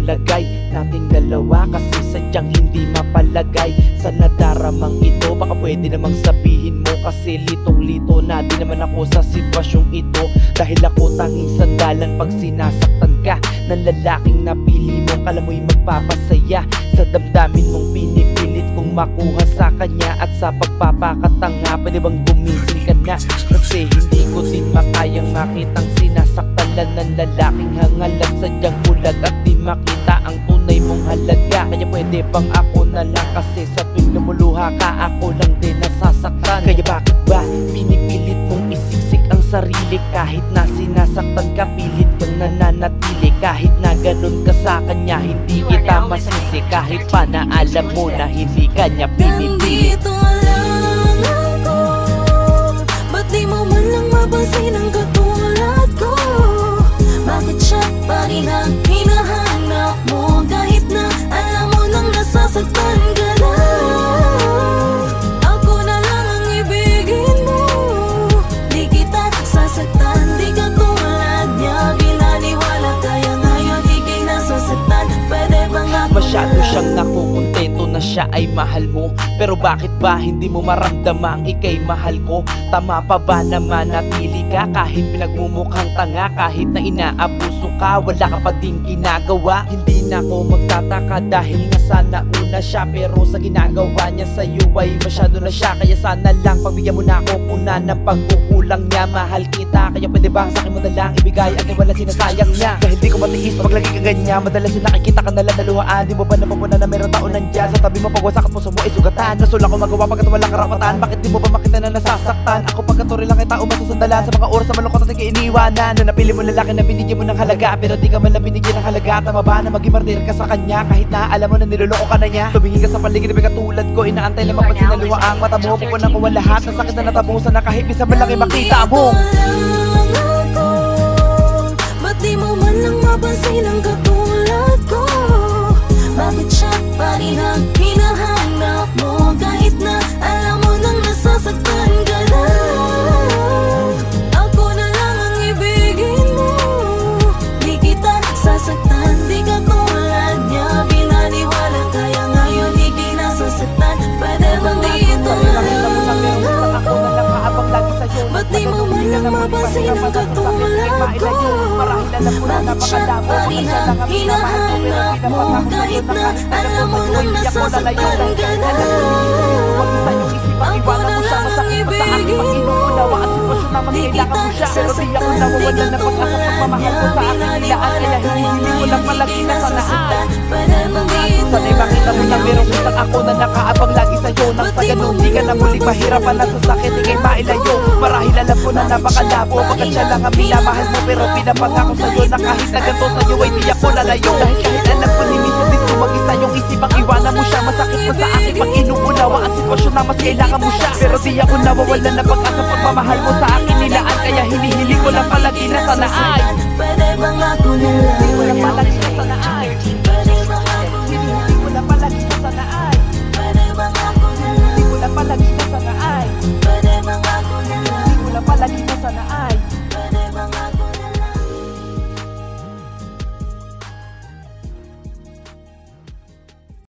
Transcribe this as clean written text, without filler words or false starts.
palagay nating dalawa, kasi sadyang hindi mapalagay sa nadaramang ito. Baka pwede namang sabihin mo kasi litong-lito na di naman ako sa sitwasyong ito, dahil ako tanging sandalan pag sinasaktan ka ng lalaking napili mo. Kala mo'y magpapasaya sa damdamin mong pinipilit kong makuha sa kanya. At sa pagpapakatanga, pwede bang gumising ka na? Kasi hindi ko din makayang makitang sinasaktan lang ng lalaking hangal at sadyang bulag, at di makita ang tunay mong halaga. Kaya pwede bang ako na lang, kasi sa tuwing lumuluha ka ako lang din nasasaktan. Kaya bakit ba pinipilit mong isiksik ang sarili? Kahit na sinasaktan ka, pilit kang nananatili. Kahit na ganun ka sa kanya, hindi kita masisi. Kahit pa na alam mo na hindi kanya pinipilit. Nandito lang ako, ba't di mo man lang mapansin ang katulad ko? Bakit siya pa rin ang hinahanap mo? Kahit na alam mo nang nasasaktan ka na, ako na lang ang ibigin mo. Di kita sasaktan, di ka tulad niya. Binaliwala kaya ngayon ika'y nasasaktan. Pwede bang ako Masyado siyang nakukontento na siya ay mahal mo, pero bakit ba hindi mo maramdamang ika'y mahal ko? Tama pa ba naman natili ka kahit pinagmumukhang tanga? Kahit na inaabuso ka, wala ka pa ding ginagawa. Hindi na ako magtataka dahil nga sana una siya, pero sa ginagawa niya sa'yo ay masyado na siya. Kaya sana lang pagbigyan mo na ako una ng pagkukulang niya. Mahal kita, kaya pwede ba sa akin mo na lang ibigay at wala sinasayang niya? Dahil di ko matiis pag lagi ka ganyan, madalas na nakikita ka nalang naluhaan. Di mo ba napapuna na meron tao nandyan sa tabi mo? Pagwasak at puso mo ay sugatan. Nasula ko magawa pagkat walang karapatan. Bakit di mo ba makita na nasasaktan? Ako pagkaturi lang ay tao masusandalan sa mga oras na malungkot at iniiwanan. Nung napili mo lalaki na binigyan mo ng halaga, pero di ka man lang binigyan ng halaga. Tama ba na maging martir ka sa kanya kahit na alam mo na niloloko ka na niya? Tumingin ka sa paligid na katulad ko, inaantay lang mapansin na luha ang mata mo. Pupunan ko ang lahat ng sakit na natapusan na kahit isa man lang ay makita mo. Nandito lang ako, ba't di mo man lang mapansin ang katulad ko? Bakit siya pa rin ang hinahanap mo? Kahit na alam mo nang nasasaktan ka na, ako na lang ang ibigin mo. Di kita sasaktan, di ka tulad niya. Binaliwala kaya ngayon ika'y nasasaktan. Pwede bang dito lang ako? Ba't di mo man lang mapansin ang katulad ko? Bakit siya pa rin ang hinahanap mo? Kahit na alam mo nang nasasaktan ka na, ako na lang ang ibigin mo. Di kita sasaktan, di ka tulad niya. Binaliwala kaya ngayon ika'y nasasaktan. Pwede bang dito Sana'y makita mo na merong isang ako na nakaabang lagi sa'yo. Nang sa ganun di ka na muling mahirapan na sa sakit ika'y mailayo. Marahil alam ko na napakalabo, pagkat siya lang ang minamahal mo, pero pinapangako sa'yo na kahit na ganito sa'yo ay di ako lalayo. Dahil kahit alam ko ni minsan gusto mag-isa yung isipang iwanan mo siya. Masakit pa sa akin pag inuunawa ang sitwasyon na mas kailangan mo siya. Pero di ako nawawalan na pag-asa pagmamahal mo sa akin nilaan. Kaya hinihiling ko lang palagi na sana ay Pwede bang ako na lang?